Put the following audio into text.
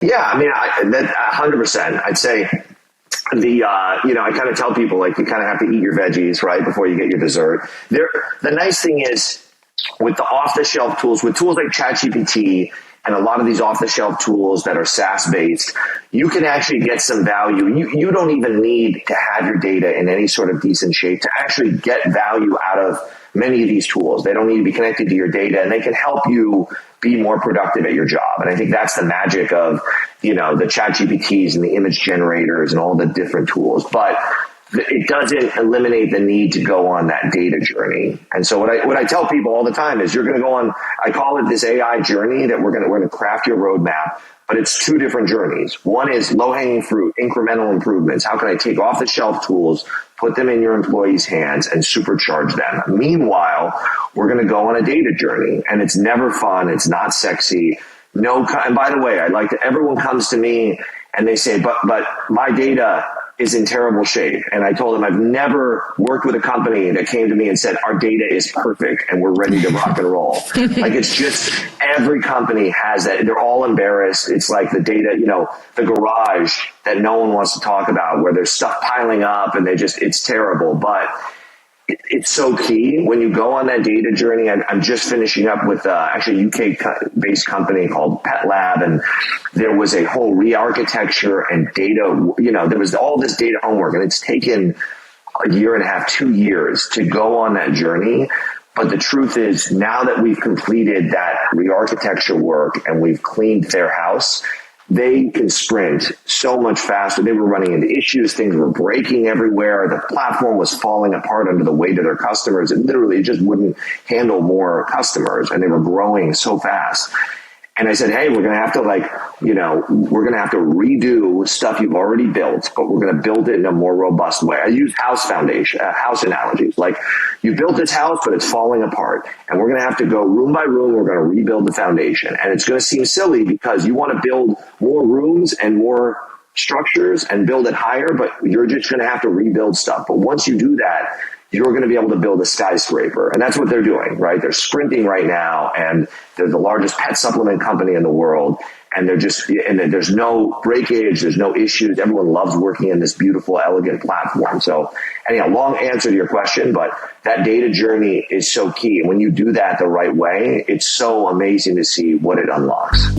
Yeah, I mean, that 100%. I'd say I kind of tell people, like, you kind of have to eat your veggies, right, before you get your dessert. The nice thing is, with the off-the-shelf tools, with tools like ChatGPT and a lot of these off-the-shelf tools that are SaaS-based, you can actually get some value. You don't even need to have your data in any sort of decent shape to actually get value out of many of these tools. They don't need to be connected to your data, and they can help you be more productive at your job. And I think that's the magic of, the ChatGPTs and the image generators and all the different tools. But it doesn't eliminate the need to go on that data journey. And so what I tell people all the time is, you're going to go on, I call it this AI journey, that we're going to craft your roadmap, but it's two different journeys. One is low hanging fruit, incremental improvements. How can I take off the shelf tools, put them in your employees' hands, and supercharge them? Meanwhile, we're going to go on a data journey, and it's never fun. It's not sexy. And by the way, everyone comes to me and they say, but my data is in terrible shape. And I told them, I've never worked with a company that came to me and said, our data is perfect and we're ready to rock and roll. Like, it's just, every company has that. They're all embarrassed. It's like the data, the garage that no one wants to talk about, where there's stuff piling up and it's terrible. But it's so key when you go on that data journey. I'm just finishing up with actually a UK-based company called Pet Lab, and there was a whole re-architecture and data. There was all this data homework, and it's taken a year and a half, 2 years to go on that journey. But the truth is, now that we've completed that re-architecture work and we've cleaned their house, they can sprint so much faster. They were running into issues. Things were breaking everywhere. The platform was falling apart under the weight of their customers. It literally just wouldn't handle more customers, and they were growing so fast. And I said, hey, we're going to have to we're going to have to redo stuff you've already built, but we're going to build it in a more robust way. I use house analogies. Like, you built this house, but it's falling apart, and we're going to have to go room by room. We're going to rebuild the foundation. And it's going to seem silly because you want to build more rooms and more structures and build it higher, but you're just going to have to rebuild stuff. But once you do that, you're going to be able to build a skyscraper. And that's what they're doing, right? They're sprinting right now, and they're the largest pet supplement company in the world. And there's no breakage, there's no issues. Everyone loves working in this beautiful, elegant platform. So anyhow, long answer to your question, but that data journey is so key. And when you do that the right way, it's so amazing to see what it unlocks.